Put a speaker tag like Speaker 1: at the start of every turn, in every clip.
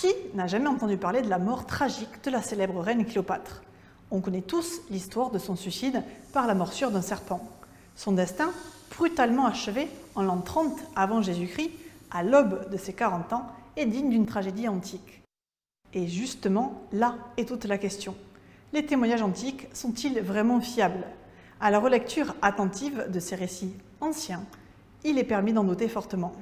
Speaker 1: Qui n'a jamais entendu parler de la mort tragique de la célèbre reine Cléopâtre? On connaît tous l'histoire de son suicide par la morsure d'un serpent. Son destin, brutalement achevé en l'an 30 avant Jésus-Christ, à l'aube de ses 40 ans, est digne d'une tragédie antique. Et justement, là est toute la question. Les témoignages antiques sont-ils vraiment fiables? À la relecture attentive de ces récits anciens, il est permis d'en douter fortement.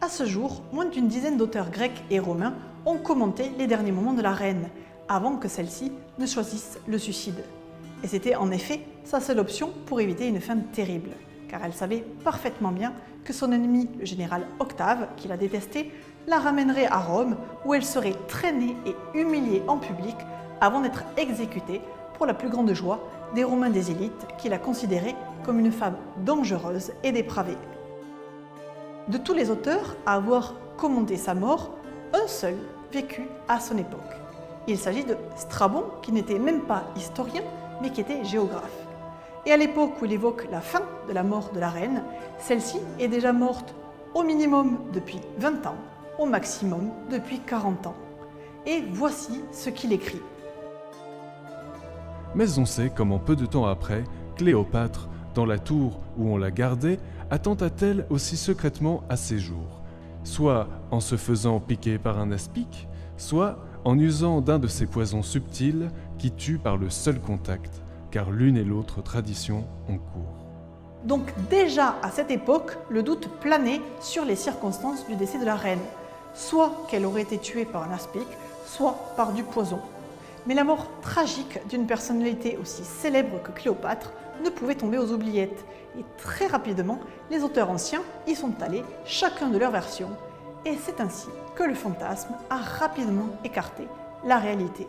Speaker 1: À ce jour, moins d'une dizaine d'auteurs grecs et romains ont commenté les derniers moments de la reine, avant que celle-ci ne choisisse le suicide. Et c'était en effet sa seule option pour éviter une fin terrible, car elle savait parfaitement bien que son ennemi, le général Octave, qui la détestait, la ramènerait à Rome, où elle serait traînée et humiliée en public avant d'être exécutée pour la plus grande joie des Romains des élites qui la considéraient comme une femme dangereuse et dépravée. De tous les auteurs à avoir commenté sa mort, un seul vécut à son époque. Il s'agit de Strabon, qui n'était même pas historien, mais qui était géographe. Et à l'époque où il évoque la fin de la mort de la reine, celle-ci est déjà morte au minimum depuis 20 ans, au maximum depuis 40 ans. Et voici ce qu'il écrit.
Speaker 2: Mais on sait comment peu de temps après, Cléopâtre, dans la tour où on la gardait, attenta-t-elle aussi secrètement à ses jours, soit en se faisant piquer par un aspic, soit en usant d'un de ces poisons subtils qui tuent par le seul contact, car l'une et l'autre tradition ont cours.
Speaker 1: Donc déjà à cette époque, le doute planait sur les circonstances du décès de la reine, soit qu'elle aurait été tuée par un aspic, soit par du poison. Mais la mort tragique d'une personnalité aussi célèbre que Cléopâtre ne pouvait tomber aux oubliettes, et très rapidement, les auteurs anciens y sont allés, chacun de leur version, et c'est ainsi que le fantasme a rapidement écarté la réalité.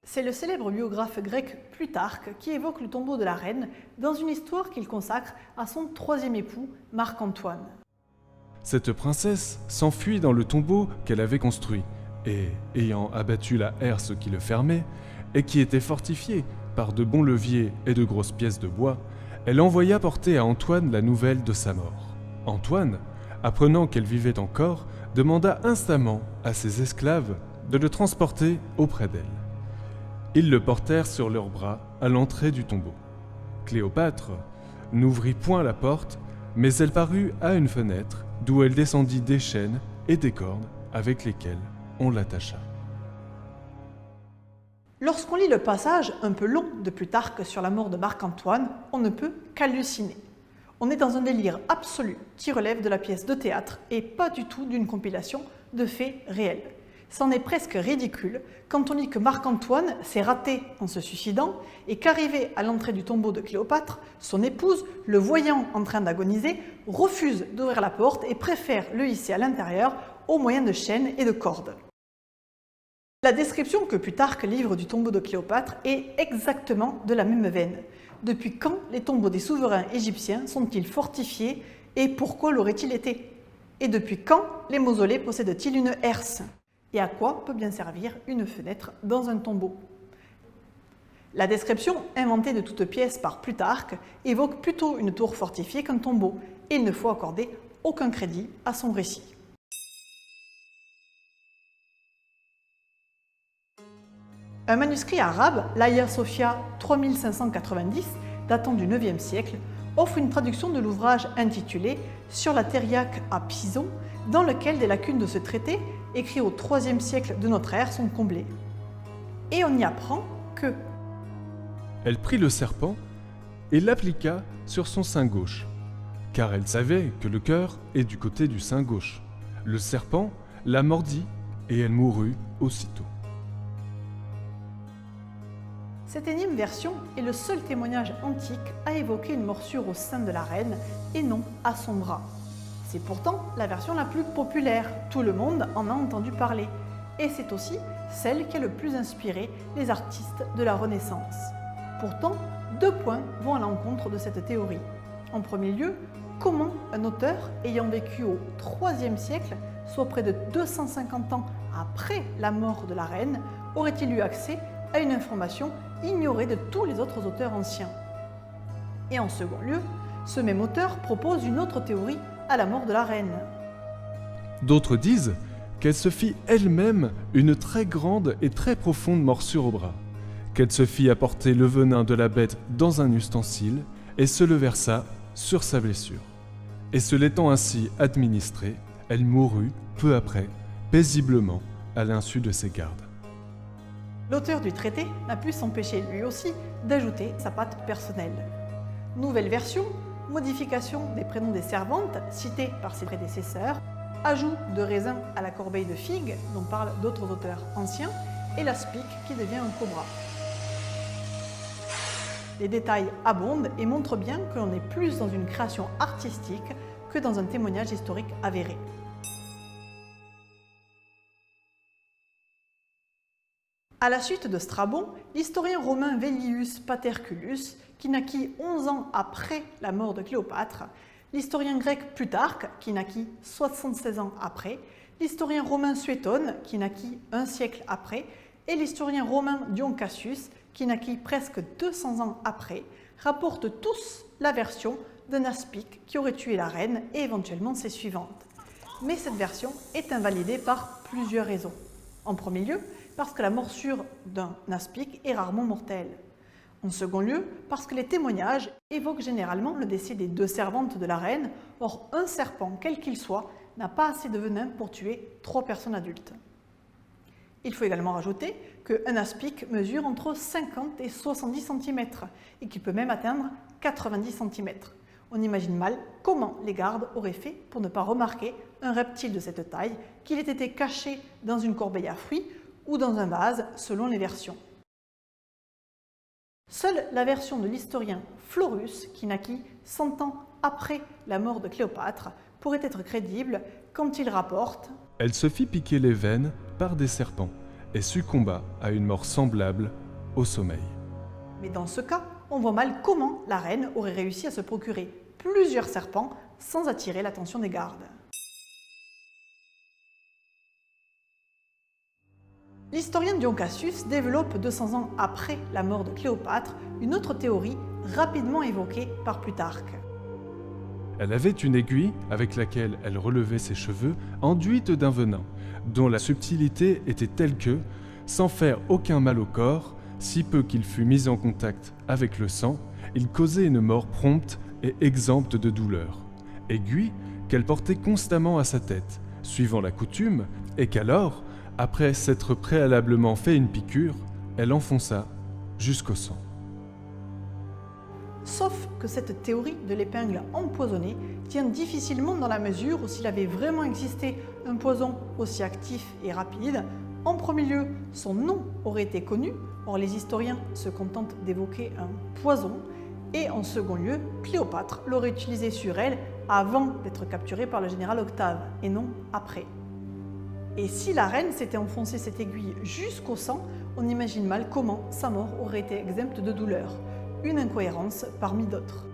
Speaker 1: C'est le célèbre biographe grec Plutarque qui évoque le tombeau de la reine dans une histoire qu'il consacre à son troisième époux, Marc-Antoine.
Speaker 2: Cette princesse s'enfuit dans le tombeau qu'elle avait construit, et, ayant abattu la herse qui le fermait, et qui était fortifiée par de bons leviers et de grosses pièces de bois, elle envoya porter à Antoine la nouvelle de sa mort. Antoine, apprenant qu'elle vivait encore, demanda instamment à ses esclaves de le transporter auprès d'elle. Ils le portèrent sur leurs bras à l'entrée du tombeau. Cléopâtre n'ouvrit point la porte, mais elle parut à une fenêtre, d'où elle descendit des chaînes et des cordes avec lesquelles on l'attacha.
Speaker 1: Lorsqu'on lit le passage un peu long de Plutarque sur la mort de Marc-Antoine, on ne peut qu'halluciner. On est dans un délire absolu qui relève de la pièce de théâtre et pas du tout d'une compilation de faits réels. C'en est presque ridicule quand on lit que Marc-Antoine s'est raté en se suicidant et qu'arrivé à l'entrée du tombeau de Cléopâtre, son épouse, le voyant en train d'agoniser, refuse d'ouvrir la porte et préfère le hisser à l'intérieur au moyen de chaînes et de cordes. La description que Plutarque livre du tombeau de Cléopâtre est exactement de la même veine. Depuis quand les tombeaux des souverains égyptiens sont-ils fortifiés et pourquoi l'auraient-ils été? Et depuis quand les mausolées possèdent-ils une herse? Et à quoi peut bien servir une fenêtre dans un tombeau? La description, inventée de toutes pièces par Plutarque, évoque plutôt une tour fortifiée qu'un tombeau, et il ne faut accorder aucun crédit à son récit. Un manuscrit arabe, l'Hagia Sophia 3590, datant du IXe siècle, offre une traduction de l'ouvrage intitulé « Sur la Thériaque à Pison », dans lequel des lacunes de ce traité, écrit au IIIe siècle de notre ère, sont comblées. Et on y apprend que
Speaker 2: Elle prit le serpent et l'appliqua sur son sein gauche, car elle savait que le cœur est du côté du sein gauche. Le serpent la mordit et elle mourut aussitôt.
Speaker 1: Cette énième version est le seul témoignage antique à évoquer une morsure au sein de la reine et non à son bras. C'est pourtant la version la plus populaire, tout le monde en a entendu parler, et c'est aussi celle qui a le plus inspiré les artistes de la Renaissance. Pourtant, 2 points vont à l'encontre de cette théorie. En premier lieu, comment un auteur ayant vécu au IIIe siècle, soit près de 250 ans après la mort de la reine, aurait-il eu accès à une information ignorée de tous les autres auteurs anciens? Et en second lieu, ce même auteur propose une autre théorie à la mort de la reine.
Speaker 2: D'autres disent qu'elle se fit elle-même une très grande et très profonde morsure au bras, qu'elle se fit apporter le venin de la bête dans un ustensile et se le versa sur sa blessure. Et se l'étant ainsi administrée, elle mourut peu après, paisiblement, à l'insu de ses gardes.
Speaker 1: L'auteur du traité n'a pu s'empêcher lui aussi d'ajouter sa patte personnelle. Nouvelle version, modification des prénoms des servantes cités par ses prédécesseurs, ajout de raisin à la corbeille de figues dont parlent d'autres auteurs anciens, et l'aspic qui devient un cobra. Les détails abondent et montrent bien que l'on est plus dans une création artistique que dans un témoignage historique avéré. À la suite de Strabon, l'historien romain Vellius Paterculus, qui naquit 11 ans après la mort de Cléopâtre, l'historien grec Plutarque, qui naquit 76 ans après, l'historien romain Suétone, qui naquit un siècle après, et l'historien romain Dion Cassius, qui naquit presque 200 ans après, rapportent tous la version d'un aspic qui aurait tué la reine et éventuellement ses suivantes. Mais cette version est invalidée par plusieurs raisons. En premier lieu, parce que la morsure d'un aspic est rarement mortelle. En second lieu, parce que les témoignages évoquent généralement le décès des 2 servantes de la reine, or un serpent, quel qu'il soit, n'a pas assez de venin pour tuer 3 personnes adultes. Il faut également rajouter qu'un aspic mesure entre 50 et 70 cm et qu'il peut même atteindre 90 cm. On imagine mal comment les gardes auraient fait pour ne pas remarquer un reptile de cette taille, qu'il ait été caché dans une corbeille à fruits ou dans un vase selon les versions. Seule la version de l'historien Florus, qui naquit 100 ans après la mort de Cléopâtre, pourrait être crédible quand il rapporte «
Speaker 2: Elle se fit piquer les veines par des serpents et succomba à une mort semblable au sommeil. »
Speaker 1: Mais dans ce cas, on voit mal comment la reine aurait réussi à se procurer plusieurs serpents sans attirer l'attention des gardes. L'historien Dion Cassius développe 200 ans après la mort de Cléopâtre une autre théorie rapidement évoquée par Plutarque.
Speaker 2: Elle avait une aiguille avec laquelle elle relevait ses cheveux enduite d'un venin, dont la subtilité était telle que, sans faire aucun mal au corps, si peu qu'il fût mis en contact avec le sang, il causait une mort prompte et exempte de douleur. Aiguille qu'elle portait constamment à sa tête, suivant la coutume, et qu'alors, après s'être préalablement fait une piqûre, elle enfonça jusqu'au sang.
Speaker 1: Sauf que cette théorie de l'épingle empoisonnée tient difficilement dans la mesure où s'il avait vraiment existé un poison aussi actif et rapide, en premier lieu, son nom aurait été connu, or les historiens se contentent d'évoquer un poison, et en second lieu, Cléopâtre l'aurait utilisé sur elle avant d'être capturée par le général Octave, et non après. Et si la reine s'était enfoncée cette aiguille jusqu'au sang, on imagine mal comment sa mort aurait été exempte de douleur. Une incohérence parmi d'autres.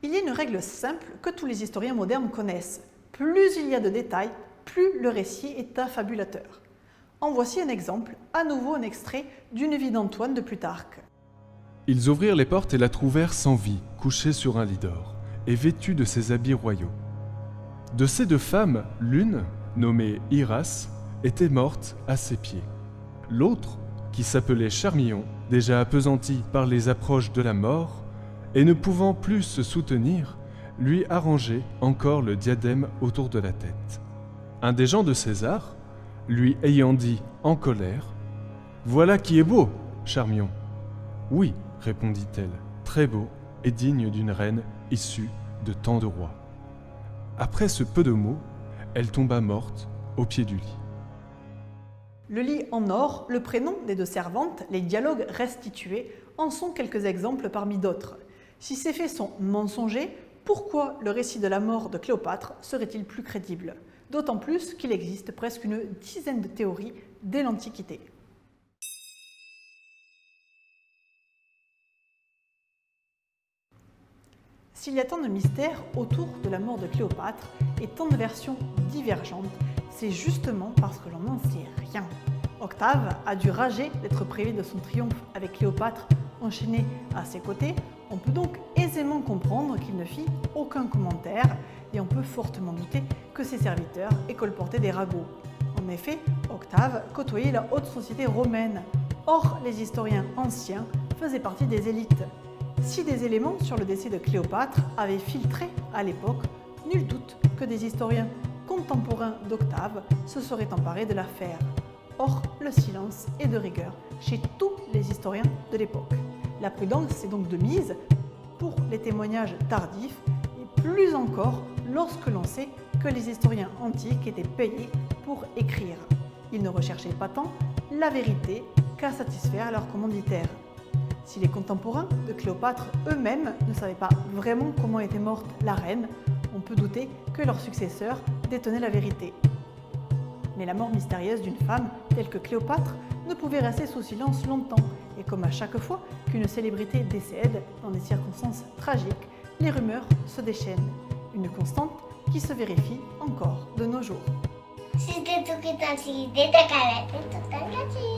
Speaker 1: Il y a une règle simple que tous les historiens modernes connaissent. Plus il y a de détails, plus le récit est affabulateur. En voici un exemple, à nouveau un extrait d'une vie d'Antoine de Plutarque.
Speaker 2: Ils ouvrirent les portes et la trouvèrent sans vie, couchée sur un lit d'or, et vêtue de ses habits royaux. De ces 2 femmes, l'une, nommée Iras, était morte à ses pieds. L'autre, qui s'appelait Charmillon, déjà appesanti par les approches de la mort, et ne pouvant plus se soutenir, lui arrangeait encore le diadème autour de la tête. Un des gens de César, lui ayant dit en colère « Voilà qui est beau, Charmillon !»« Oui, répondit-elle, très beau et digne d'une reine issue de tant de rois. Après ce peu de mots, elle tomba morte au pied du lit.
Speaker 1: Le lit en or, le prénom des deux servantes, les dialogues restitués en sont quelques exemples parmi d'autres. Si ces faits sont mensongers, pourquoi le récit de la mort de Cléopâtre serait-il plus crédible? D'autant plus qu'il existe presque une dizaine de théories dès l'Antiquité. S'il y a tant de mystères autour de la mort de Cléopâtre et tant de versions divergentes, c'est justement parce que l'on n'en sait rien. Octave a dû rager d'être privé de son triomphe avec Cléopâtre enchaînée à ses côtés. On peut donc aisément comprendre qu'il ne fit aucun commentaire et on peut fortement douter que ses serviteurs aient colporté des ragots. En effet, Octave côtoyait la haute société romaine. Or, les historiens anciens faisaient partie des élites. Si des éléments sur le décès de Cléopâtre avaient filtré à l'époque, nul doute que des historiens contemporains d'Octave se seraient emparés de l'affaire. Or, le silence est de rigueur chez tous les historiens de l'époque. La prudence est donc de mise pour les témoignages tardifs et plus encore lorsque l'on sait que les historiens antiques étaient payés pour écrire. Ils ne recherchaient pas tant la vérité qu'à satisfaire leurs commanditaires. Si les contemporains de Cléopâtre eux-mêmes ne savaient pas vraiment comment était morte la reine, on peut douter que leurs successeurs détenaient la vérité. Mais la mort mystérieuse d'une femme telle que Cléopâtre ne pouvait rester sous silence longtemps, et comme à chaque fois qu'une célébrité décède dans des circonstances tragiques, les rumeurs se déchaînent. Une constante qui se vérifie encore de nos jours.
Speaker 3: C'était tout qui t'a dit, t'as qu'à la tête, t'as qu'à dire.